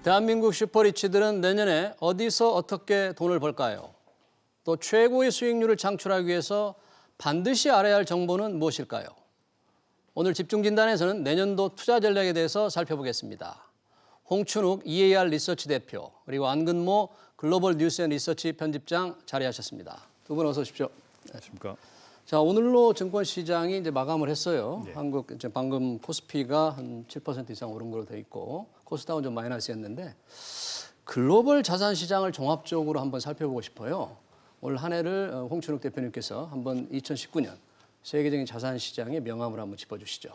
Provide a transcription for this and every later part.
대한민국 슈퍼리치들은 내년에 어디서 어떻게 돈을 벌까요? 또 최고의 수익률을 창출하기 위해서 반드시 알아야 할 정보는 무엇일까요? 오늘 집중진단에서는 내년도 투자 전략에 대해서 살펴보겠습니다. 홍춘욱 EAR 리서치 대표 그리고 안근모 글로벌 뉴스 앤 리서치 편집장 자리하셨습니다. 두 분 어서 오십시오. 안녕하십니까. 자, 오늘로 증권 시장이 이제 마감을 했어요. 네. 한국 이제 방금 코스피가 한 7% 이상 오른 걸로 돼 있고 코스닥은 좀 마이너스였는데 글로벌 자산 시장을 종합적으로 한번 살펴보고 싶어요. 올 한 해를 홍춘욱 대표님께서 한번 2019년 세계적인 자산 시장의 명암을 한번 짚어주시죠.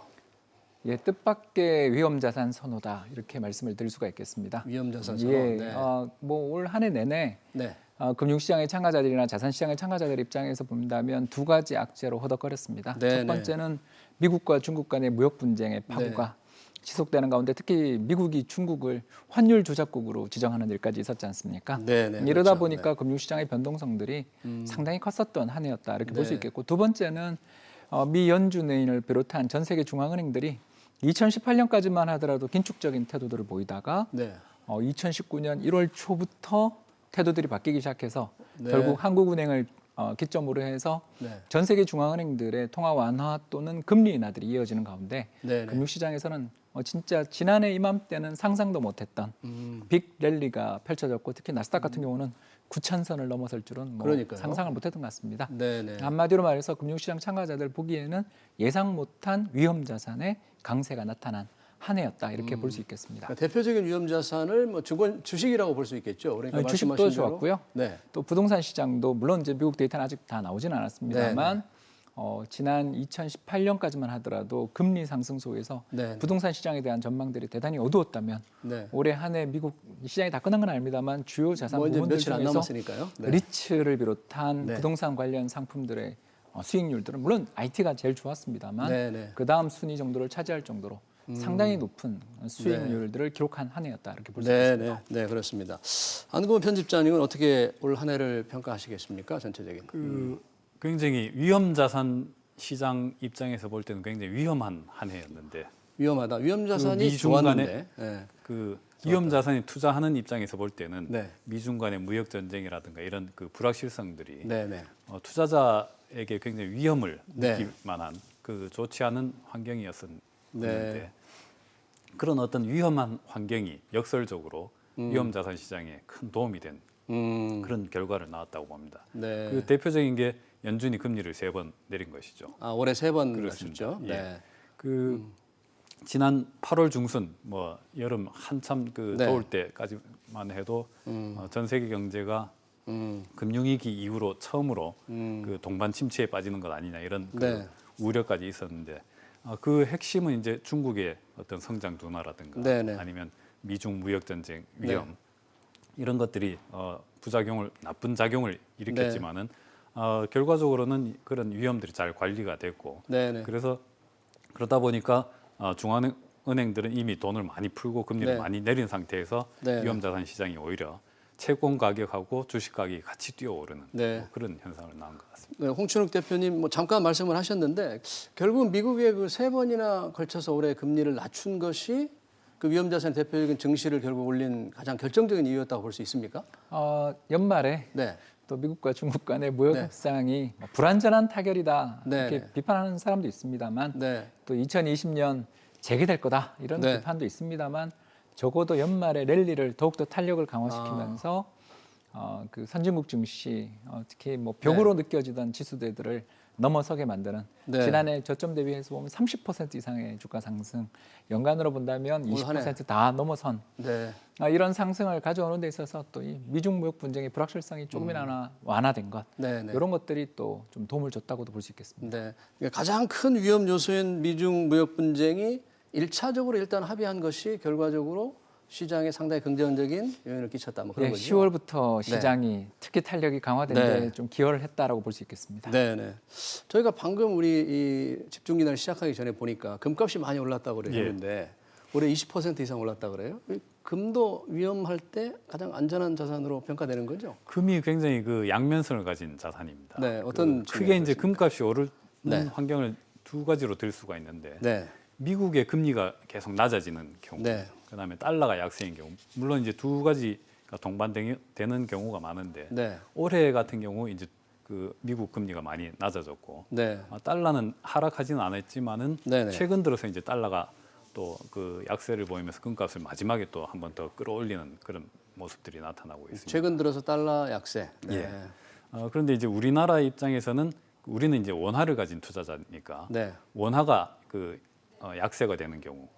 예, 뜻밖의 위험 자산 선호다 이렇게 말씀을 드릴 수가 있겠습니다. 위험 자산 선호. 예, 네. 올 한 해 내내 네. 금융시장의 참가자들이나 자산시장의 참가자들 입장에서 본다면 두 가지 악재로 허덕거렸습니다. 네, 첫 번째는 미국과 중국 간의 무역 분쟁의 파고가 지속되는 가운데 특히 미국이 중국을 환율 조작국으로 지정하는 일까지 있었지 않습니까? 네, 네, 이러다 그렇죠. 보니까 금융시장의 변동성들이 상당히 컸었던 한 해였다 이렇게 볼 수 네. 있겠고, 두 번째는 미 연준을 비롯한 전 세계 중앙은행들이 2018년까지만 하더라도 긴축적인 태도들을 보이다가 네. 2019년 1월 초부터 태도들이 바뀌기 시작해서 네. 결국 한국은행을 기점으로 해서 네. 전 세계 중앙은행들의 통화 완화 또는 금리 인하들이 이어지는 가운데 네. 금융시장에서는 진짜 지난해 이맘때는 상상도 못했던 빅 랠리가 펼쳐졌고, 특히 나스닥 같은 경우는 9,000선을 넘어설 줄은 그러니까요. 상상을 못했던 것 같습니다. 네. 네. 한마디로 말해서 금융시장 참가자들 보기에는 예상 못한 위험 자산의 강세가 나타난 한 해였다 이렇게 볼 수 있겠습니다. 그러니까 대표적인 위험 자산을 뭐 주식이라고 볼 수 있겠죠. 그러니까 주식도 말씀하신 대로. 좋았고요. 네. 또 부동산 시장도 물론 이제 미국 데이터는 아직 다 나오지는 않았습니다만 지난 2018년까지만 하더라도 금리 상승 속에서 네. 부동산 시장에 대한 전망들이 대단히 어두웠다면 네. 올해 한 해 미국 시장이 다 끝난 건 아닙니다만 주요 자산 뭐 이제 부문들 며칠 안 중에서 남았으니까요. 네. 리츠를 비롯한 네. 부동산 관련 상품들의 수익률들은 물론 IT가 제일 좋았습니다만 네. 그 다음 순위 정도를 차지할 정도로 상당히 높은 수익률들을 기록한 한 해였다 이렇게 볼 수 있습니다. 네, 그렇습니다. 안근모 편집장님은 어떻게 올 한 해를 평가하시겠습니까? 전체적인. 굉장히 위험 자산 시장 입장에서 볼 때는 굉장히 위험한 한 해였는데 위험하다. 위험 자산이 미중 좋았는데. 간의 네. 그 위험 자산이 투자하는 입장에서 볼 때는 네. 미중 간의 무역 전쟁이라든가 이런 그 불확실성들이 네. 투자자에게 굉장히 위험을 네. 느낄 만한 그 좋지 않은 환경이었었는데 네. 그런 어떤 위험한 환경이 역설적으로 위험 자산 시장에 큰 도움이 된 그런 결과를 나왔다고 봅니다. 네. 그 대표적인 게 연준이 금리를 3번 내린 것이죠. 올해 3번 그렇습니다. 하셨죠? 예. 네. 그 지난 8월 중순 뭐 여름 한참 그 네. 더울 때까지만 해도 전 세계 경제가 금융위기 이후로 처음으로 그 동반 침체에 빠지는 것 아니냐 이런 그 네. 우려까지 있었는데 그 핵심은 이제 중국의 어떤 성장 둔화라든가 네네. 아니면 미중 무역 전쟁 위험 이런 것들이 나쁜 작용을 일으켰지만은 결과적으로는 그런 위험들이 잘 관리가 됐고 네네. 그래서 그러다 보니까 중앙은행들은 이미 돈을 많이 풀고 금리를 네. 많이 내린 상태에서 네네. 위험자산 시장이 오히려 채권 가격하고 주식 가격이 같이 뛰어오르는 네. 뭐 그런 현상을 낳은 것 같습니다. 네, 홍춘욱 대표님 뭐 잠깐 말씀을 하셨는데 결국 미국의 그 3번이나 걸쳐서 올해 금리를 낮춘 것이 그 위험자산 대표적인 증시를 결국 올린 가장 결정적인 이유였다고 볼 수 있습니까? 연말에 네. 또 미국과 중국 간의 무역 네. 협상이 불완전한 타결이다 네. 이렇게 비판하는 사람도 있습니다만 네. 또 2020년 재개될 거다 이런 네. 비판도 있습니다만 적어도 연말에 랠리를 더욱더 탄력을 강화시키면서 그 선진국 증시 특히 뭐 벽으로 느껴지던 지수대들을 넘어서게 만드는 네. 지난해 저점 대비해서 보면 30% 이상의 주가 상승, 연간으로 본다면 올 한 해. 20%다 넘어선 네. 이런 상승을 가져오는 데 있어서 또 이 미중 무역 분쟁의 불확실성이 조금이나마 완화된 것 네. 이런 것들이 또 좀 도움을 줬다고도 볼 수 있겠습니다. 네. 그러니까 가장 큰 위험 요소인 미중 무역 분쟁이 1차적으로 일단 합의한 것이 결과적으로 시장에 상당히 긍정적인 요인을 끼쳤다. 뭐 그런 예, 거죠. 10월부터 시장이 특히 탄력이 강화된 데 네. 좀 기여를 했다라고 볼 수 있겠습니다. 네. 저희가 방금 우리 이 집중기단을 시작하기 전에 보니까 금값이 많이 올랐다고 그러는데 올해 20% 이상 올랐다고 그래요. 금도 위험할 때 가장 안전한 자산으로 평가되는 거죠? 금이 굉장히 그 양면성을 가진 자산입니다. 네, 어떤 크게 이제 측면에서 금값이 오르는 네. 환경을 두 가지로 들 수가 있는데 네. 미국의 금리가 계속 낮아지는 경우, 네. 그다음에 달러가 약세인 경우, 물론 이제 두 가지가 동반되는 경우가 많은데 네. 올해 같은 경우 이제 그 미국 금리가 많이 낮아졌고 네. 달러는 하락하지는 않았지만은 네네. 최근 들어서 이제 달러가 또 그 약세를 보이면서 금값을 마지막에 또 한 번 더 끌어올리는 그런 모습들이 나타나고 있습니다. 최근 들어서 달러 약세. 네. 예. 그런데 이제 우리나라 입장에서는 우리는 이제 원화를 가진 투자자니까 네. 원화가 약세가 되는 경우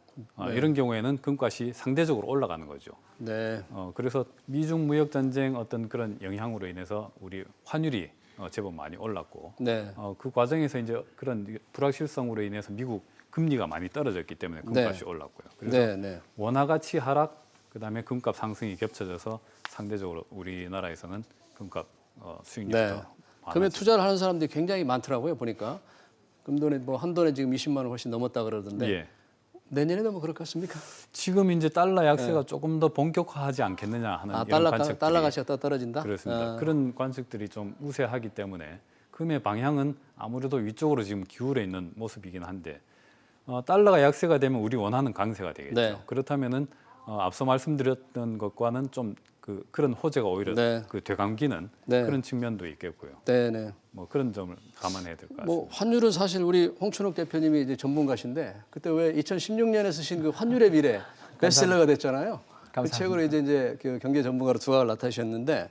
이런 경우에는 금값이 상대적으로 올라가는 거죠. 네. 그래서 미중 무역 전쟁 어떤 그런 영향으로 인해서 우리 환율이 제법 많이 올랐고 네. 그 과정에서 이제 그런 불확실성으로 인해서 미국 금리가 많이 떨어졌기 때문에 금값이 네. 올랐고요. 그래서 네. 네. 원화 가치 하락 그다음에 금값 상승이 겹쳐져서 상대적으로 우리나라에서는 금값 수익률이 네. 더 금에 많아지죠. 투자를 하는 사람들이 굉장히 많더라고요. 보니까 금돈에 뭐 한 돈에 지금 20만 원 훨씬 넘었다 그러던데 예. 내년에도 뭐 그럴 것 같습니까? 지금 이제 달러 약세가 조금 더 본격화하지 않겠느냐 하는 이런 관측들이 달러 가치가 더 떨어진다. 그렇습니다. 그런 관측들이 좀 우세하기 때문에 금의 방향은 아무래도 위쪽으로 지금 기울어 있는 모습이긴 한데 달러가 약세가 되면 우리 원화는 강세가 되겠죠. 네. 그렇다면은 앞서 말씀드렸던 것과는 좀 그런 호재가 오히려 네. 그 되감기는 네. 그런 측면도 있겠고요. 네, 네. 뭐 그런 점을 감안해야 될 것 같습니다. 뭐 환율은 사실 우리 홍춘욱 대표님이 이제 전문가신데 그때 왜 2016년에 쓰신 그 환율의 미래 베스트셀러가 됐잖아요. 그 감사합니다. 책으로 이제 그 경제 전문가로 두각을 나타내셨는데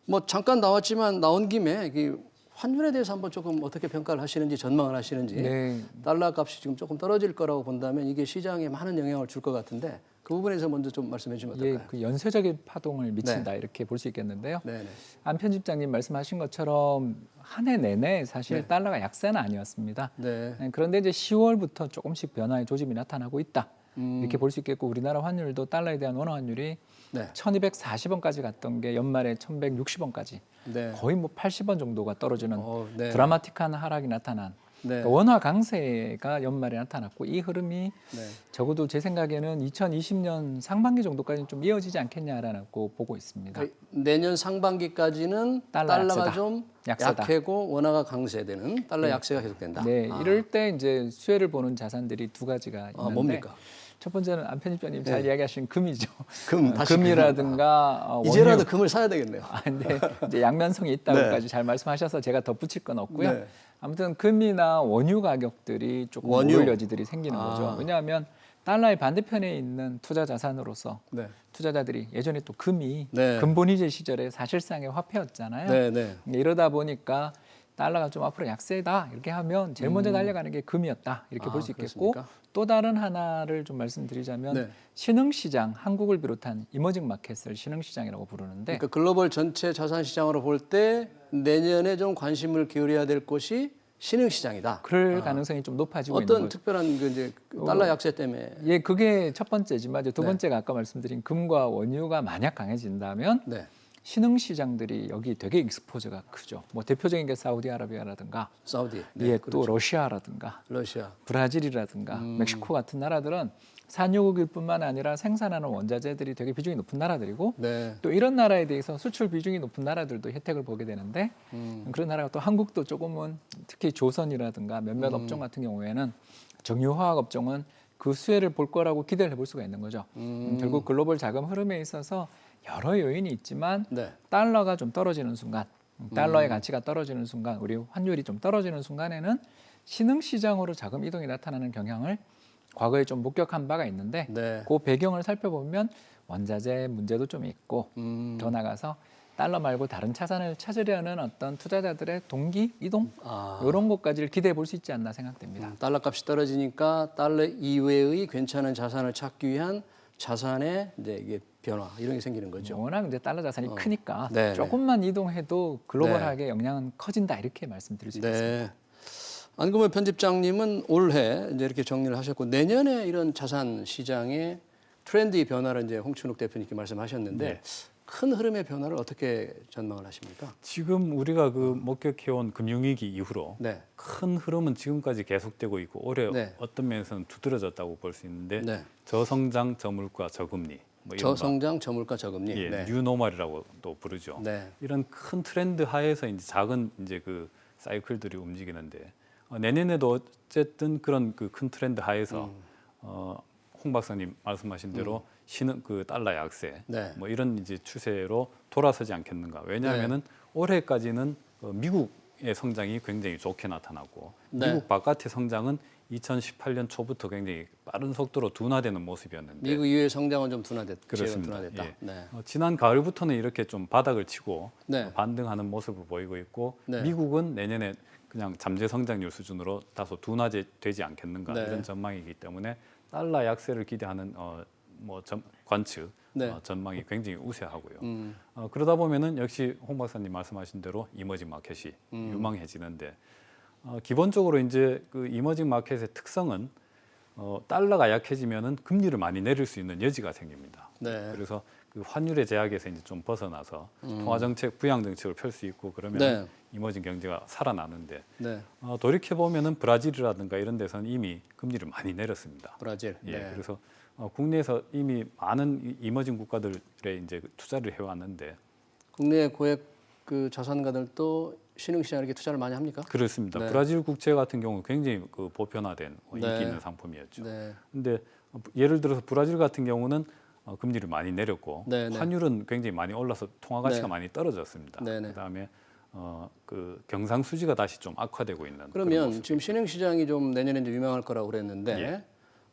뭐 잠깐 나왔지만 나온 김에 그 환율에 대해서 한번 조금 어떻게 평가를 하시는지 전망을 하시는지 네. 달러 값이 지금 조금 떨어질 거라고 본다면 이게 시장에 많은 영향을 줄 것 같은데 그 부분에서 먼저 좀 말씀해 주시면 예, 어떨까요? 그 연쇄적인 파동을 미친다 이렇게 볼 수 있겠는데요. 네, 네. 안 편집장님 말씀하신 것처럼 한 해 내내 사실 네. 달러가 약세는 아니었습니다. 네. 그런데 이제 10월부터 조금씩 변화의 조짐이 나타나고 있다. 음. 이렇게 볼 수 있겠고 우리나라 환율도 달러에 대한 원화 환율이 네. 1240원까지 갔던 게 연말에 1160원까지 네. 거의 뭐 80원 정도가 떨어지는 네. 드라마틱한 하락이 나타난 네. 그러니까 원화 강세가 연말에 나타났고 이 흐름이 네. 적어도 제 생각에는 2020년 상반기 정도까지는 좀 이어지지 않겠냐라고 보고 있습니다. 그러니까 내년 상반기까지는 달러 달러가 약세다. 좀 약세다. 약해고 원화가 강세되는 달러 약세가 계속된다. 네, 아. 이럴 때 이제 수혜를 보는 자산들이 두 가지가 있는데 뭡니까? 첫 번째는 안 편집장님 잘 이야기하신 금이죠. 금, 다시 금이라든가 원유. 이제라도 금을 사야 되겠네요. 근데 이제 양면성이 있다고까지 잘 말씀하셔서 제가 덧붙일 건 없고요. 네. 아무튼 금이나 원유 가격들이 조금 원유. 오를 여지들이 생기는 거죠. 왜냐하면 달러의 반대편에 있는 투자 자산으로서 네. 투자자들이 예전에 또 금이 네. 근본위제 시절에 사실상의 화폐였잖아요. 네, 네. 이러다 보니까 달러가 좀 앞으로 약세다 이렇게 하면 제일 먼저 달려가는 게 금이었다 이렇게 볼 수 있겠고 그렇습니까? 또 다른 하나를 좀 말씀드리자면 네. 신흥시장, 한국을 비롯한 이머징 마켓을 신흥시장이라고 부르는데 그러니까 글로벌 전체 자산 시장으로 볼 때 내년에 좀 관심을 기울여야 될 곳이 신흥 시장이다. 그럴 가능성이 좀 높아지고 있는 어떤 거죠. 특별한 그 이제 달러 약세 때문에 예, 그게 첫 번째지만 이제 두 네. 번째가 아까 말씀드린 금과 원유가 만약 강해진다면 네. 신흥시장들이 여기 되게 익스포저가 크죠. 뭐 대표적인 게 사우디아라비아라든가 사우디, 예, 그렇죠. 또 러시아라든가 러시아, 브라질이라든가 멕시코 같은 나라들은 산유국일 뿐만 아니라 생산하는 원자재들이 되게 비중이 높은 나라들이고 네. 또 이런 나라에 대해서 수출 비중이 높은 나라들도 혜택을 보게 되는데 그런 나라가 또 한국도 조금은 특히 조선이라든가 몇몇 업종 같은 경우에는 정유화학 업종은 그 수혜를 볼 거라고 기대를 해볼 수가 있는 거죠. 결국 글로벌 자금 흐름에 있어서 여러 요인이 있지만 네. 달러가 좀 떨어지는 순간 달러의 가치가 떨어지는 순간 우리 환율이 좀 떨어지는 순간에는 신흥시장으로 자금 이동이 나타나는 경향을 과거에 좀 목격한 바가 있는데 네. 그 배경을 살펴보면 원자재 문제도 좀 있고 더 나가서 달러 말고 다른 자산을 찾으려는 어떤 투자자들의 동기 이동 이런 것까지를 기대해 볼 수 있지 않나 생각됩니다. 달러 값이 떨어지니까 달러 이외의 괜찮은 자산을 찾기 위한 자산의 이제 이게 변화 이런 게 생기는 거죠. 워낙 이제 달러 자산이 크니까 네, 조금만 이동해도 글로벌하게 영향은 커진다 이렇게 말씀드릴 수 있습니다. 네. 안금호 편집장님은 올해 이제 이렇게 정리를 하셨고 내년에 이런 자산 시장의 트렌드의 변화를 이제 홍춘욱 대표님께 말씀하셨는데 네. 큰 흐름의 변화를 어떻게 전망을 하십니까? 지금 우리가 그 목격해온 금융위기 이후로 네. 큰 흐름은 지금까지 계속되고 있고 올해 네. 어떤 면에서는 두드러졌다고 볼 수 있는데 네. 저성장, 저물가, 저금리 뭐 이런 저성장, 저물가, 저금리. 예, 네. 뉴노멀이라고 또 부르죠. 네. 이런 큰 트렌드 하에서 이제 작은 이제 그 사이클들이 움직이는데 내년에도 어쨌든 그런 그 큰 트렌드 하에서 홍 박사님 말씀하신 대로 신흥 그 달러 약세 네. 뭐 이런 이제 추세로 돌아서지 않겠는가. 왜냐하면은 올해까지는 미국의 성장이 굉장히 좋게 나타나고 네. 미국 바깥의 성장은 2018년 초부터 굉장히 빠른 속도로 둔화되는 모습이었는데 미국 이후의 성장은 좀 둔화됐다. 그렇습니다. 둔화됐다. 예. 네. 지난 가을부터는 이렇게 좀 바닥을 치고 네. 반등하는 모습을 보이고 있고 네. 미국은 내년에 그냥 잠재 성장률 수준으로 다소 둔화되지 않겠는가 네. 이런 전망이기 때문에 달러 약세를 기대하는 관측 네. 전망이 굉장히 우세하고요. 그러다 보면은 역시 홍 박사님 말씀하신 대로 이머징 마켓이 유망해지는데 기본적으로 이제 그 이머징 마켓의 특성은 달러가 약해지면은 금리를 많이 내릴 수 있는 여지가 생깁니다. 네. 그래서 그 환율의 제약에서 이제 좀 벗어나서 통화 정책, 부양 정책을 펼 수 있고 그러면 네. 이머징 경제가 살아나는데 네. 돌이켜 보면은 브라질이라든가 이런 데서는 이미 금리를 많이 내렸습니다. 브라질. 예, 네. 그래서 국내에서 이미 많은 이머징 국가들에 이제 투자를 해왔는데 국내 고액 그 자산가들도 신흥시장에 이렇게 투자를 많이 합니까? 그렇습니다. 네. 브라질 국채 같은 경우 굉장히 그 보편화된 인기 네. 있는 상품이었죠. 네. 근데 예를 들어서 브라질 같은 경우는 금리를 많이 내렸고 네, 네. 환율은 굉장히 많이 올라서 통화 가치가 네. 많이 떨어졌습니다. 네, 네. 그다음에 그 경상수지가 다시 좀 악화되고 있는 그런 그러면 모습이. 지금 신흥시장이 좀 내년에 이제 유명할 거라고 그랬는데 예.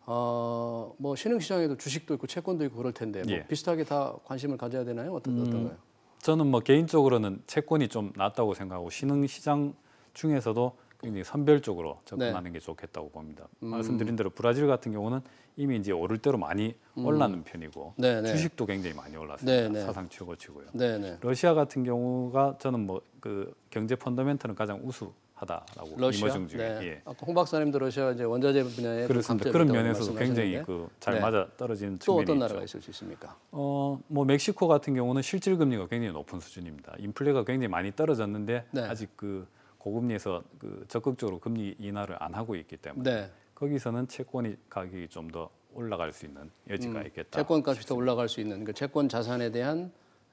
뭐 신흥시장에도 주식도 있고 채권도 있고 그럴 텐데 뭐 예. 비슷하게 다 관심을 가져야 되나요? 어떤가요? 저는 뭐 개인적으로는 채권이 좀 낫다고 생각하고 신흥시장 중에서도 굉장히 선별적으로 접근하는 게 좋겠다고 봅니다. 말씀드린 대로 브라질 같은 경우는 이미 이제 오를 대로 많이 올라는 편이고 네, 네. 주식도 굉장히 많이 올랐습니다. 네, 네. 사상 최고치고요. 네, 네. 러시아 같은 경우가 저는 뭐 그 경제 펀더멘털은 가장 우수하다라고 러시아. 이머징 중에 네. 예. 아까 홍 박사님도 러시아 이제 원자재 분야에 그렇습니다. 그런 면에서도 굉장히 그 잘 네. 맞아 떨어지는 또 측면이 어떤 있죠. 나라가 있을 수 있습니까? 뭐 멕시코 같은 경우는 실질 금리가 굉장히 높은 수준입니다. 인플레가 굉장히 많이 떨어졌는데 네. 아직 그 고금리에서 그 적극적으로 금리 인하를 안 하고 있기 때문에 네. 거기서는 채권이 가격이 좀 더 올라갈 수 있는 여지가 있겠다. 채권값이 더 올라갈 수 있는 그 채권 자산에 대한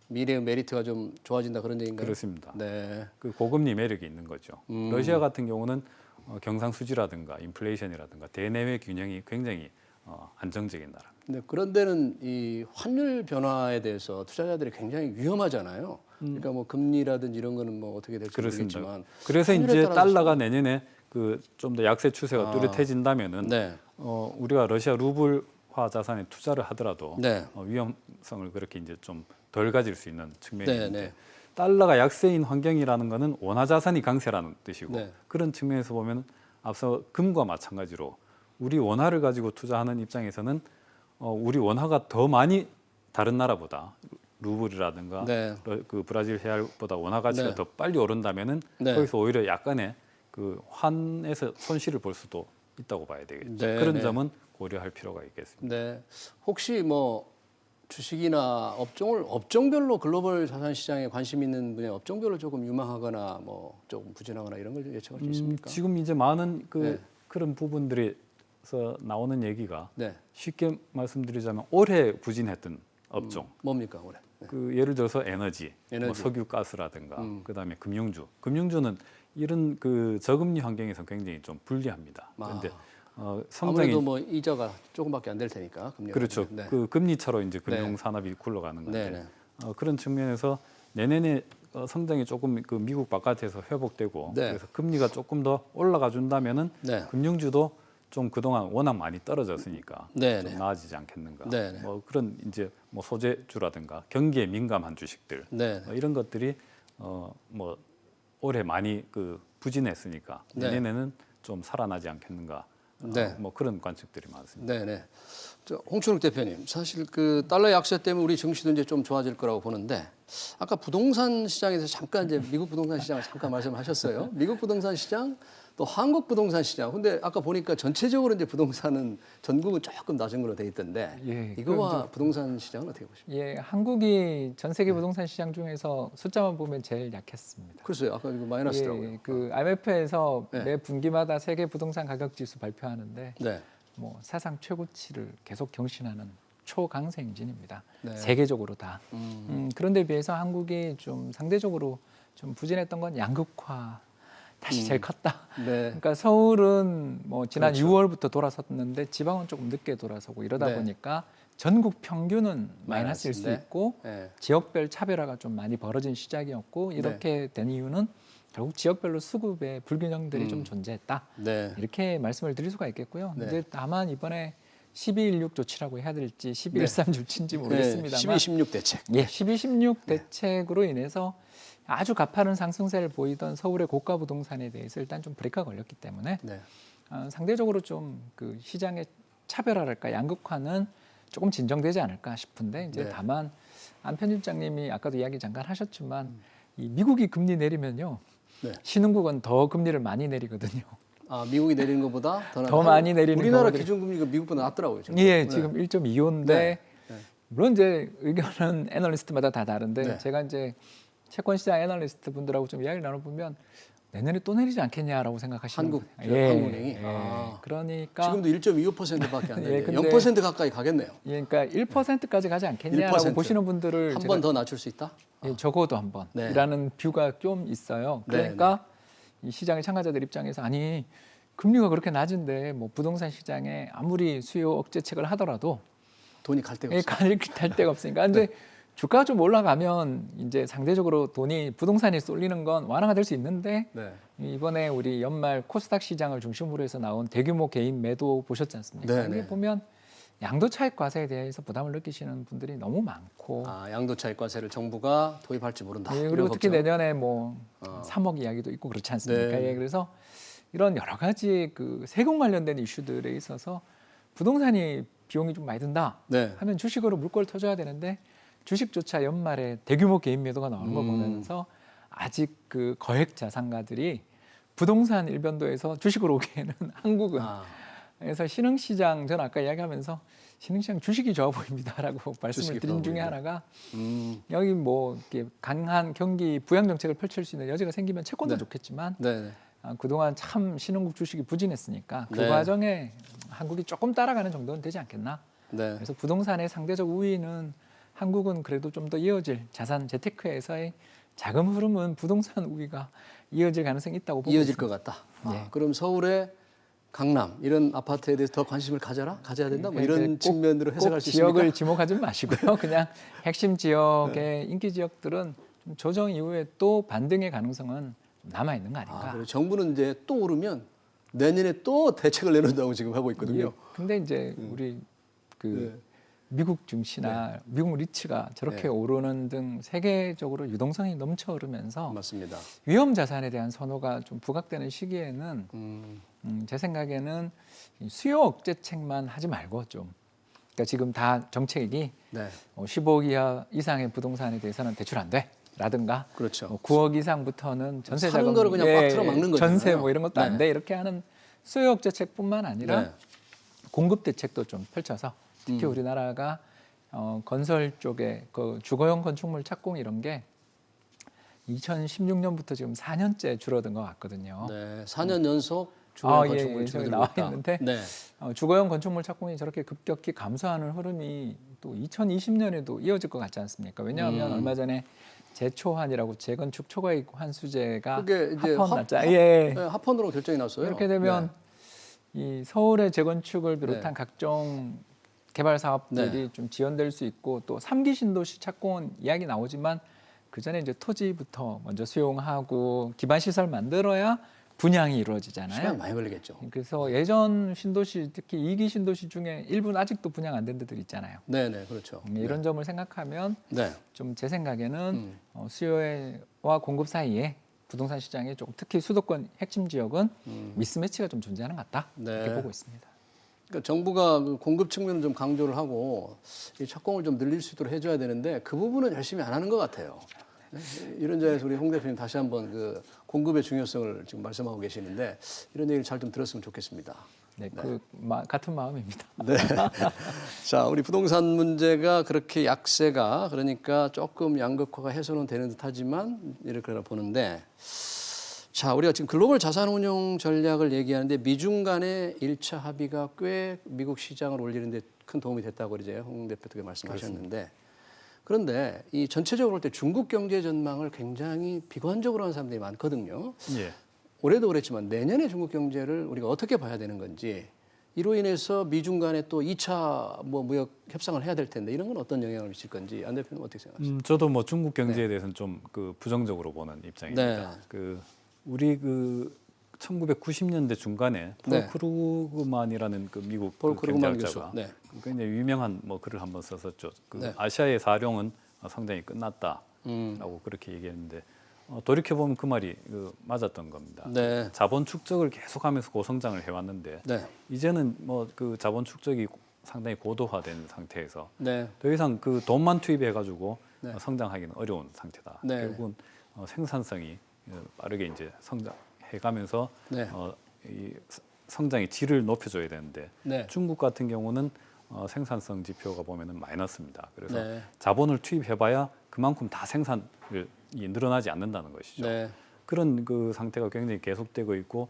미래의 메리트가 좀 좋아진다 그런 얘기인가요? 그렇습니다. 네. 그 고금리 매력이 있는 거죠. 러시아 같은 경우는 경상수지라든가 인플레이션이라든가 대내외 균형이 굉장히 안정적인 나라. 네, 그런 데는 이 환율 변화에 대해서 투자자들이 굉장히 위험하잖아요. 그러니까 뭐 금리라든지 이런 거는 뭐 어떻게 될지 그렇습니다. 모르겠지만 그래서 환율에 이제 따라서 달러가 내년에 그 좀 더 약세 추세가 뚜렷해진다면은 네. 우리가 러시아 루블화 자산에 투자를 하더라도 네. 위험성을 그렇게 이제 좀 덜 가질 수 있는 측면이 네, 있는데 네. 달러가 약세인 환경이라는 것은 원화 자산이 강세라는 뜻이고 네. 그런 측면에서 보면 앞서 금과 마찬가지로 우리 원화를 가지고 투자하는 입장에서는 우리 원화가 더 많이 다른 나라보다 루블이라든가 네. 그 브라질 레알보다 원화 가치가 네. 더 빨리 오른다면은 네. 거기서 오히려 약간의 그 환에서 손실을 볼 수도 있다고 봐야 되겠죠. 네, 그런 네. 점은 고려할 필요가 있겠습니다. 네. 혹시 뭐 주식이나 업종별로 글로벌 자산 시장에 관심 있는 분야 업종별로 조금 유망하거나 뭐 조금 부진하거나 이런 걸 예측할 수 있습니까? 지금 이제 많은 네. 그런 부분들에서 나오는 얘기가 네. 쉽게 말씀드리자면 올해 부진했던 업종. 뭡니까 올해? 네. 그 예를 들어서 에너지, 뭐 에너지. 석유, 가스라든가 그다음에 금융주. 금융주는 이런 그 저금리 환경에서 굉장히 좀 불리합니다. 그런데 성장이 아무래도 뭐 이자가 조금밖에 안 될 테니까 금리가. 그렇죠. 네. 그 금리 차로 이제 금융 산업이 굴러가는 건데 네, 네. 그런 측면에서 내년에 성장이 조금 그 미국 바깥에서 회복되고 네. 그래서 금리가 조금 더 올라가 준다면은 네. 금융주도 좀 그동안 워낙 많이 떨어졌으니까 네, 좀 네. 나아지지 않겠는가. 네, 네. 뭐 그런 이제 뭐 소재주라든가 경기에 민감한 주식들 네. 이런 것들이 뭐 올해 많이 그 부진했으니까 네. 내년에는 좀 살아나지 않겠는가. 네. 뭐 그런 관측들이 많습니다. 네, 네. 홍춘욱 대표님, 사실 그 달러 약세 때문에 우리 증시도 이제 좀 좋아질 거라고 보는데 아까 부동산 시장에서 잠깐 이제 미국 부동산 시장을 잠깐 말씀하셨어요. 미국 부동산 시장 또 한국 부동산 시장. 근데 아까 보니까 전체적으로 이제 부동산은 전국은 조금 낮은 걸로 돼 있던데 예, 이거와 부동산 시장은 어떻게 보십니까? 예, 한국이 전 세계 부동산 시장 중에서 숫자만 보면 제일 약했습니다. 글쎄요, 아까 이거 마이너스더라고요. 예, 그 IMF에서 네. 매 분기마다 세계 부동산 가격 지수 발표하는데 네. 뭐 사상 최고치를 계속 경신하는 초강세 엔진입니다. 네. 세계적으로 다. 그런데 비해서 한국이 좀 상대적으로 좀 부진했던 건 양극화 다시 제일 컸다. 네. 그러니까 서울은 뭐 지난 그렇죠. 6월부터 돌아섰는데 지방은 조금 늦게 돌아서고 이러다 네. 보니까 전국 평균은 마이너스일 수 마이너스인데. 있고 네. 지역별 차별화가 좀 많이 벌어진 시작이었고 이렇게 된 이유는 결국 지역별로 수급의 불균형들이 좀 존재했다. 네. 이렇게 말씀을 드릴 수가 있겠고요. 네. 근데 다만 이번에 12.16 조치라고 해야 될지 12.13 조치인지 모르겠습니다만 12.16 대책. 예, 12.16 대책으로 인해서 아주 가파른 상승세를 보이던 서울의 고가 부동산에 대해서 일단 좀 브레이크가 걸렸기 때문에 네. 상대적으로 좀 그 시장의 차별화랄까 양극화는 조금 진정되지 않을까 싶은데 이제 네. 다만 안 편집장님이 아까도 이야기 잠깐 하셨지만 이 미국이 금리 내리면요 네. 신흥국은 더 금리를 많이 내리거든요. 아, 미국이 내리는 것보다 더 많이 내리는 우리나라 경우들이- 기준금리가 미국보다 낮더라고요. 지금. 예, 네. 지금 1.25인데 네. 네. 물론 이제 의견은 애널리스트마다 다 다른데 네. 제가 이제 채권시장 애널리스트 분들하고 좀 이야기를 나눠보면 내년에 또 내리지 않겠냐라고 생각하시는 한국, 분들. 한국은행이? 예. 아. 그러니까 지금도 1.25%밖에 안 예, 되는데 근데- 0% 가까이 가겠네요. 예, 그러니까 1%까지 가지 않겠냐라고 1%. 보시는 분들을 한 제가 번 더 낮출 수 있다? 예, 적어도 한 번이라는 뷰가 좀 있어요. 그러니까 이 시장의 참가자들 입장에서 아니 금리가 그렇게 낮은데 뭐 부동산 시장에 아무리 수요 억제책을 하더라도 돈이 갈 데가 예, 없어요. 갈 데가 없으니까 이제 주가가 좀 올라가면 이제 상대적으로 돈이 부동산에 쏠리는 건 완화가 될 수 있는데 네. 이번에 우리 연말 코스닥 시장을 중심으로 해서 나온 대규모 개인 매도 보셨지 않습니까? 네, 이게 네. 보면 양도 차익 과세에 대해서 부담을 느끼시는 분들이 너무 많고 아, 양도차익과세를 정부가 도입할지 모른다. 예, 이런 그리고 특히 걱정. 내년에 뭐 3억 이야기도 있고 그렇지 않습니까? 네. 예, 그래서 이런 여러 가지 그 세금 관련된 이슈들에 있어서 부동산이 비용이 좀 많이 든다 네. 하면 주식으로 물꼬를 터줘야 되는데 주식조차 연말에 대규모 개인 매도가 나오는 걸 보면서 아직 그 거액 자산가들이 부동산 일변도에서 주식으로 오기에는 한국은 아, 그래서 신흥시장 저는 아까 이야기하면서 신흥시장 주식이 좋아 보입니다라고 말씀을 주식이 드린 좋아 중에 보인다. 하나가 음, 여기 뭐 이렇게 강한 경기 부양 정책을 펼칠 수 있는 여지가 생기면 채권도 네. 좋겠지만 네. 그동안 참 신흥국 주식이 부진했으니까 그 네. 과정에 한국이 조금 따라가는 정도는 되지 않겠나. 네. 그래서 부동산의 상대적 우위는 한국은 그래도 좀 더 이어질 자산 재테크에서의 자금 흐름은 부동산 우위가 이어질 가능성이 있다고 보고 이어질 있습니다. 것 같다. 아, 네. 그럼 서울의 강남 이런 아파트에 대해서 더 관심을 가져야 된다. 뭐 이런 꼭- 측면으로 해석할 꼭 수 지역을 있습니까? 지목하지 마시고요. 그냥 핵심 지역의 인기 지역들은 좀 조정 이후에 또 반등의 가능성은 남아 있는 거 아닌가. 아, 그리고 정부는 이제 또 오르면 내년에 또 대책을 내놓는다고 지금 하고 있거든요. 예. 근데 이제 우리 그 네. 미국 증시나 미국 리츠가 저렇게 네. 오르는 등 세계적으로 유동성이 넘쳐 흐르면서 맞습니다. 위험 자산에 대한 선호가 좀 부각되는 시기에는 음, 제 생각에는 이 수요 억제책만 하지 말고 좀 그러니까 지금 다 정책이 네, 15억 이하 이상의 부동산에 대해서는 대출 안 돼. 라든가 그렇죠. 9억 이상부터는 전세 사는 자금 거를 그냥 빡 틀어막는 거잖아요. 전세 뭐 이런 것도 안 네. 돼. 이렇게 하는 수요 억제책뿐만 아니라 네. 공급 대책도 좀 펼쳐서 특히 우리나라가 건설 쪽에 그 주거용 건축물 착공 이런 게 2016년부터 지금 4년째 줄어든 것 같거든요. 네, 4년 연속 주거 예, 건축물 저기 줄어들고 나와 있다. 있는데 네, 주거용 건축물 착공이 저렇게 급격히 감소하는 흐름이 또 2020년에도 이어질 것 같지 않습니까? 왜냐하면 얼마 전에 재초환이라고 재건축 초과이익 환수제가 그게 이제 합헌 났잖아요. 예. 네, 합헌으로 결정이 났어요. 이렇게 되면 이 서울의 재건축을 비롯한 네. 각종 개발 사업들이 네. 좀 지연될 수 있고 또 3기 신도시 착공은 이야기 나오지만 그 전에 이제 토지부터 먼저 수용하고 기반 시설 만들어야 분양이 시간 이루어지잖아요. 많이 걸리겠죠. 그래서 예전 신도시 특히 2기 신도시 중에 일부는 아직도 분양 안 된 데들 있잖아요. 네, 네, 그렇죠. 이런 점을 생각하면 네, 좀 제 생각에는 수요와 공급 사이에 부동산 시장에 조금 특히 수도권 핵심 지역은 미스매치가 좀 존재하는 것 같다 이렇게 네. 보고 있습니다. 그러니까 정부가 그 공급 측면을 좀 강조를 하고 이 착공을 좀 늘릴 수 있도록 해줘야 되는데 그 부분은 열심히 안 하는 것 같아요. 네, 이런 점에서 우리 홍 대표님 다시 한번 그 공급의 중요성을 지금 말씀하고 계시는데 이런 얘기를 잘 좀 들었으면 좋겠습니다. 네, 같은 마음입니다. 네. 자, 우리 부동산 문제가 그렇게 약세가 그러니까 조금 양극화가 해소는 되는 듯하지만 이렇게 보는데 자, 우리가 지금 글로벌 자산운용 전략을 얘기하는데 미중 간의 1차 합의가 꽤 미국 시장을 올리는 데 큰 도움이 됐다고 이제 홍 대표도 말씀하셨는데 그런데 이 전체적으로 볼 때 중국 경제 전망을 굉장히 비관적으로 하는 사람들이 많거든요. 예. 올해도 그랬지만 내년에 중국 경제를 우리가 어떻게 봐야 되는 건지 이로 인해서 미중 간에 또 2차 뭐 무역 협상을 해야 될 텐데 이런 건 어떤 영향을 미칠 건지 안 대표님 어떻게 생각하세요? 저도 뭐 중국 경제에 대해서는 좀 그 부정적으로 보는 입장입니다. 네. 그 우리 그 1990년대 중간에 폴 네. 크루그만이라는 그 미국 폴 그 크루그만 교수. 경제학자가 네. 굉장히 유명한 뭐 글을 한번 썼었죠. 그 네. 아시아의 사룡은 성장이 끝났다라고 그렇게 얘기했는데 돌이켜 보면 그 말이 맞았던 겁니다. 네. 자본 축적을 계속하면서 고성장을 해왔는데 네. 이제는 뭐 그 자본 축적이 상당히 고도화된 상태에서 네. 더 이상 그 돈만 투입해가지고 네. 성장하기는 어려운 상태다. 네. 결국은 생산성이 빠르게 이제 성장해가면서 네. 이 성장의 질을 높여줘야 되는데 네. 중국 같은 경우는 생산성 지표가 보면은 마이너스입니다. 그래서 네. 자본을 투입해봐야 그만큼 다 생산이 늘어나지 않는다는 것이죠. 네. 그런 그 상태가 굉장히 계속되고 있고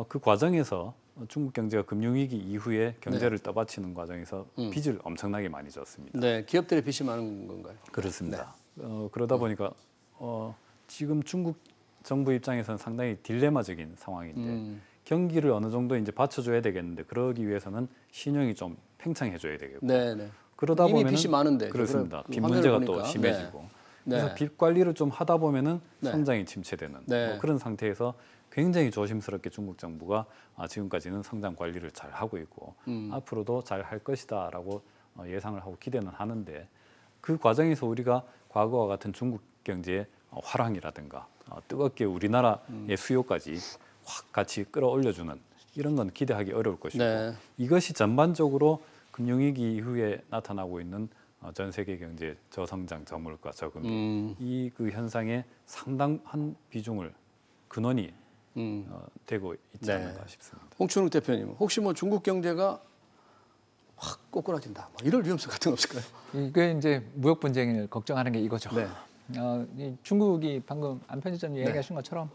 그 과정에서 중국 경제가 금융위기 이후에 경제를 떠받치는 과정에서 빚을 엄청나게 많이 졌습니다. 네. 기업들의 빚이 많은 건가요? 그렇습니다. 그러다 보니까 지금 중국 정부 입장에서는 상당히 딜레마적인 상황인데 경기를 어느 정도 이제 받쳐줘야 되겠는데 그러기 위해서는 신용이 좀 팽창해줘야 되겠고 네. 네. 그러다 이미 보면은 빚이 많은데 그렇습니다. 그 빚 화면을 문제가 보니까. 또 심해지고 네. 그래서 빚 관리를 좀 하다 보면은 네. 성장이 침체되는 네. 뭐 그런 상태에서 굉장히 조심스럽게 중국 정부가 지금까지는 성장 관리를 잘 하고 있고 앞으로도 잘 할 것이다라고 예상을 하고 기대는 하는데 그 과정에서 우리가 과거와 같은 중국 경제의 화랑이라든가 뜨겁게 우리나라의 수요까지 확 같이 끌어올려주는 이런 건 기대하기 어려울 것이고 네. 이것이 전반적으로 금융위기 이후에 나타나고 있는 전 세계 경제 저성장, 저물가, 저금리 이 그 현상의 상당한 비중을 근원이 되고 있지 네. 않을까 싶습니다. 홍춘욱 대표님, 혹시 뭐 중국 경제가 확 꼬꾸라진다, 뭐 이럴 위험성 같은 거 없을까요? 이게 이제 무역 분쟁을 걱정하는 게 이거죠. 네. 이 중국이 방금 안 편집장님 얘기하신 것처럼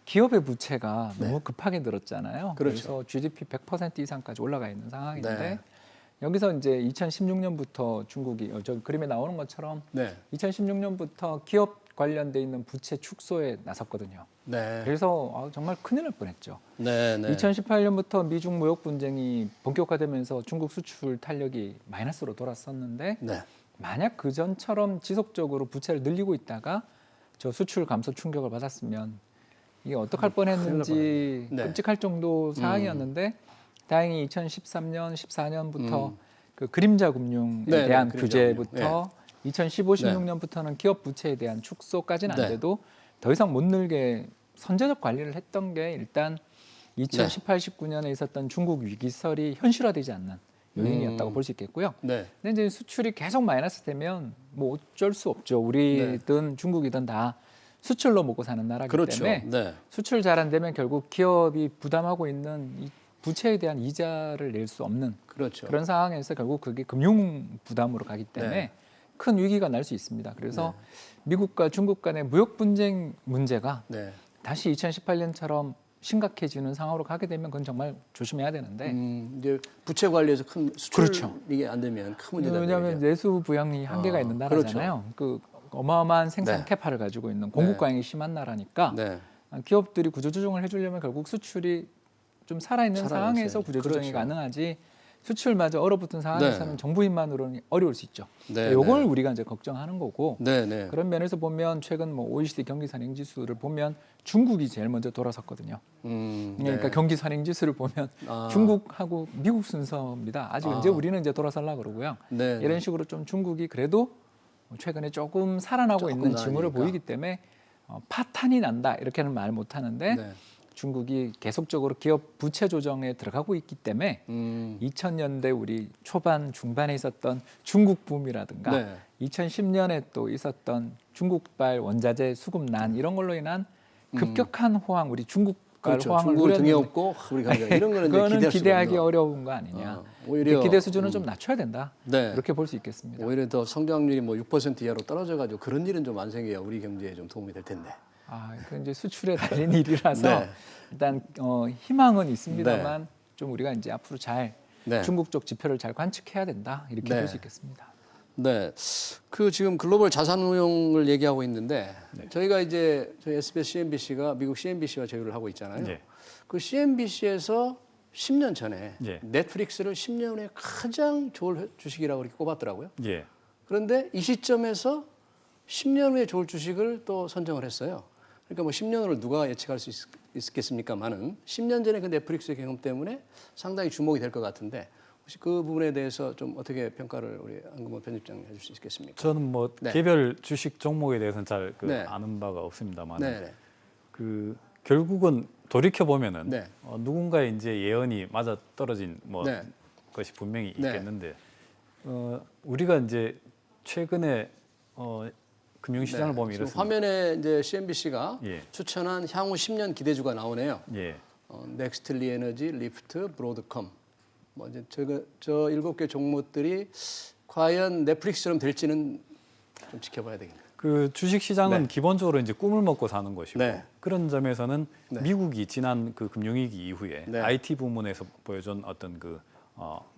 기업의 부채가 너무 급하게 늘었잖아요. 그렇죠. 그래서 GDP 100% 이상까지 올라가 있는 상황인데 네. 여기서 이제 2016년부터 중국이 저 그림에 나오는 것처럼 네. 2016년부터 기업 관련돼 있는 부채 축소에 나섰거든요. 네. 그래서 정말 큰일 날 뻔했죠. 네. 네. 2018년부터 미중 무역 분쟁이 본격화되면서 중국 수출 탄력이 마이너스로 돌았었는데 네. 만약 그 전처럼 지속적으로 부채를 늘리고 있다가 저 수출 감소 충격을 받았으면 이게 어떡할 뻔했는지 네. 끔찍할 정도 상황이었는데 다행히 2013년, 14년부터 그 그림자 금융에 네, 대한 네, 그림자 규제부터 2015, 16년부터는 기업 부채에 대한 축소까지는 안 네. 돼도 더 이상 못 늘게 선제적 관리를 했던 게 일단 2018, 19년에 있었던 중국 위기설이 현실화되지 않는 요인이었다고 볼 수 있겠고요. 네. 근데 이제 수출이 계속 마이너스 되면 뭐 어쩔 수 없죠. 우리든 중국이든 다 수출로 먹고 사는 나라기 그렇죠. 때문에 네. 수출 잘 안 되면 결국 기업이 부담하고 있는 이 부채에 대한 이자를 낼 수 없는 그렇죠. 그런 상황에서 결국 그게 금융 부담으로 가기 때문에 네. 큰 위기가 날 수 있습니다. 그래서 미국과 중국 간의 무역 분쟁 문제가 네. 다시 2018년처럼 심각해지는 상황으로 가게 되면 그건 정말 조심해야 되는데 이제 부채 관리에서 큰 수출 그렇죠. 이게 안 되면 큰 문제다. 왜냐하면 내수 부양이 한계가 있는 나라잖아요. 그 어마어마한 생산 네. 캐파를 가지고 있는 공급 과잉이 심한 나라니까 네. 기업들이 구조조정을 해주려면 결국 수출이 좀 살아있는 살아있어야죠. 상황에서 구조조정이 그렇죠. 가능하지 수출마저 얼어붙은 상황에서는 네. 정부인만으로는 어려울 수 있죠. 네, 이걸 네. 우리가 이제 걱정하는 거고 네, 네. 그런 면에서 보면 최근 뭐 OECD 경기 선행 지수를 보면 중국이 제일 먼저 돌아섰거든요. 그러니까 네. 경기 선행 지수를 보면 아. 중국하고 미국 순서입니다. 아직 이제 우리는 이제 돌아서려 그러고요. 네. 이런 식으로 좀 중국이 그래도 최근에 조금 살아나고 조금 있는 징후를 나으니까. 보이기 때문에 파탄이 난다 이렇게는 말 못하는데 네. 중국이 계속적으로 기업 부채 조정에 들어가고 있기 때문에 2000년대 우리 초반 중반에 있었던 중국 붐이라든가 네. 2010년에 또 있었던 중국발 원자재 수급난 이런 걸로 인한 급격한 호황 우리 중국발 그렇죠. 호황을 중국을 등에 누렸는데 업고 우리 가자 이런 거는 이제 그거는 기대할 수가 기대하기 없는. 어려운 거 아니냐. 오히려 기대 수준을 좀 낮춰야 된다. 네. 이렇게 볼 수 있겠습니다. 오히려 더 성장률이 뭐 6% 이하로 떨어져가지고 그런 일은 좀 안 생겨야 우리 경제에 좀 도움이 될 텐데. 그 이제 수출에 달린 일이라서 네. 일단 희망은 있습니다만 좀 우리가 이제 앞으로 잘 네. 중국 쪽 지표를 잘 관측해야 된다 이렇게 네. 볼 수 있겠습니다. 네, 그 지금 글로벌 자산운용을 얘기하고 있는데 저희가 이제 저희 SBS, CNBC가 미국 CNBC와 제휴를 하고 있잖아요. 예. 그 CNBC에서 10년 전에 예. 넷플릭스를 10년 후에 가장 좋을 주식이라고 이렇게 꼽았더라고요. 예. 그런데 이 시점에서 10년 후에 좋을 주식을 또 선정을 했어요. 그러니까 뭐 10년 후를 누가 예측할 수 있겠습니까만은 10년 전에 그 넷플릭스의 경험 때문에 상당히 주목이 될 것 같은데 혹시 그 부분에 대해서 좀 어떻게 평가를 우리 안금원 편집장님 해줄 수 있겠습니까? 저는 뭐 네. 개별 주식 종목에 대해서는 잘 네. 아는 바가 없습니다만 네, 그 결국은 돌이켜 보면은 네. 누군가의 이제 예언이 맞아 떨어진 뭐 네. 것이 분명히 네. 있겠는데 우리가 이제 최근에 금융시장을 보면 지금 이렇습니다. 화면에 이제 CNBC가 예. 추천한 향후 10년 기대주가 나오네요. 예. 넥스트리 에너지, 리프트, 브로드컴. 뭐 이제 저 7개 종목들이 과연 넷플릭스처럼 될지는 좀 지켜봐야 되겠네요. 그 주식 시장은 네. 기본적으로 이제 꿈을 먹고 사는 것이고 네. 그런 점에서는 네. 미국이 지난 그 금융위기 이후에 네. IT 부문에서 보여준 어떤 그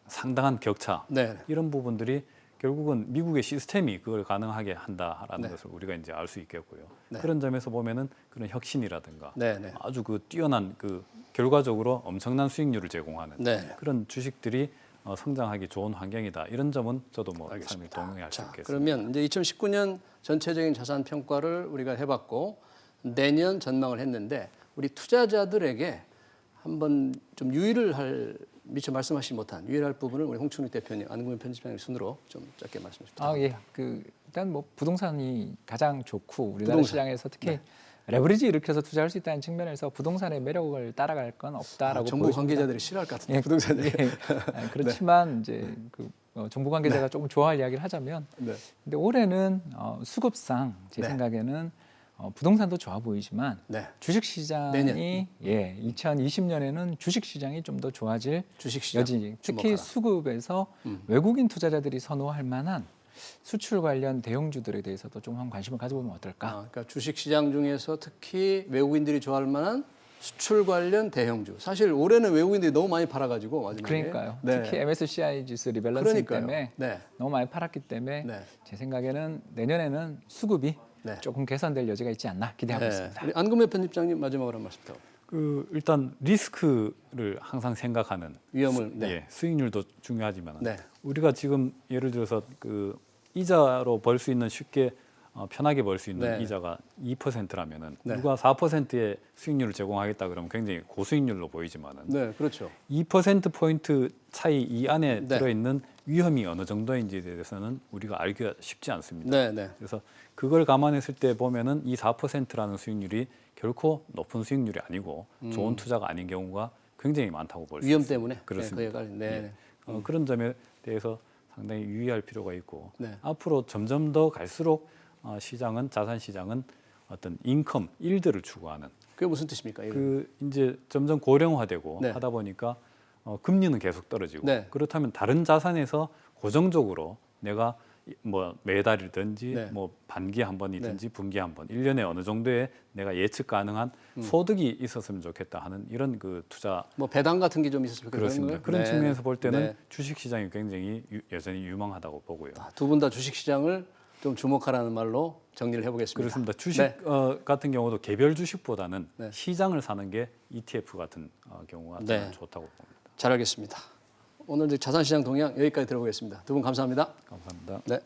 상당한 격차 네. 이런 부분들이 결국은 미국의 시스템이 그걸 가능하게 한다라는 네. 것을 우리가 이제 알 수 있겠고요. 네. 그런 점에서 보면은 그런 혁신이라든가 네, 네. 아주 그 뛰어난 그 결과적으로 엄청난 수익률을 제공하는 네. 그런 주식들이 성장하기 좋은 환경이다. 이런 점은 저도 뭐 상당히 동의할 수 자, 있겠습니다. 그러면 이제 2019년 전체적인 자산 평가를 우리가 해봤고 내년 전망을 했는데 우리 투자자들에게 한번 좀 미처 말씀하시지 못한 유의할 부분을 우리 홍춘욱 대표님, 안금원 편집장님 순으로 좀 짧게 말씀 주십시오. 예. 일단 뭐 부동산이 가장 좋고 우리나라 부동산. 시장에서 특히 레버리지 일으켜서 투자할 수 있다는 측면에서 부동산의 매력을 따라갈 건 없다라고 정부 보여집니다. 관계자들이 싫어할 것 같은데 예, 부동산에. 그렇지만 이제 정부 관계자가 조금 좋아할 이야기를 하자면, 네. 근데 올해는 수급상 제 네. 생각에는 부동산도 좋아 보이지만 네. 주식 시장이 2020년에는 주식 시장이 좀 더 좋아질 주식시장 여지, 특히 주목하라. 수급에서 외국인 투자자들이 선호할 만한 수출 관련 대형주들에 대해서도 좀 한 관심을 가져보면 어떨까? 그러니까 주식시장 중에서 특히 외국인들이 좋아할 만한 수출 관련 대형주. 사실 올해는 외국인들이 너무 많이 팔아가지고 마지막에. 그러니까요. 네. 특히 MSCI 지수 리밸런싱 그러니까요. 때문에 네. 너무 많이 팔았기 때문에 네. 제 생각에는 내년에는 수급이 네. 조금 개선될 여지가 있지 않나 기대하고 있습니다. 우리 안금의 편집장님 마지막으로 한 말씀 더. 그 일단 리스크를 항상 생각하는 위험을. 네. 예, 수익률도 중요하지만 네. 우리가 지금 예를 들어서 그 이자로 벌 수 있는 쉽게 편하게 벌 수 있는 네. 이자가 2%라면은 네. 누가 4%의 수익률을 제공하겠다 그러면 굉장히 고수익률로 보이지만은 네, 그렇죠. 2% 포인트 차이 이 안에 네. 들어 있는 위험이 어느 정도인지에 대해서는 우리가 알기가 쉽지 않습니다. 네, 네. 그래서 그걸 감안했을 때 보면은 이 4%라는 수익률이 결코 높은 수익률이 아니고 좋은 투자가 아닌 경우가 굉장히 많다고 볼 수 위험 있습니다. 때문에. 그렇습니다. 네, 네. 예. 그런 점에 대해서 상당히 유의할 필요가 있고 네. 앞으로 점점 더 갈수록 시장은 자산 시장은 어떤 인컴 일들을 추구하는 그게 무슨 뜻입니까? 이거? 그 이제 점점 고령화되고 네. 하다 보니까 금리는 계속 떨어지고 네. 그렇다면 다른 자산에서 고정적으로 내가 뭐 매달이든지 네. 뭐 반기에 한 번이든지 분기에 한 번, 1년에 어느 정도의 내가 예측 가능한 소득이 있었으면 좋겠다 하는 이런 그 투자 뭐 배당 같은 게 좀 있었으면 그렇습니다. 거예요? 그런 네. 측면에서 볼 때는 네. 주식 시장이 굉장히 여전히 유망하다고 보고요. 두 분 다 주식 시장을 좀 주목하라는 말로 정리를 해보겠습니다. 그렇습니다. 주식 네. 같은 경우도 개별 주식보다는 네. 시장을 사는 게 ETF 같은 경우가 네. 저는 좋다고 봅니다. 잘 알겠습니다. 오늘 이제 자산시장 동향 여기까지 들어보겠습니다. 두 분 감사합니다. 감사합니다. 네.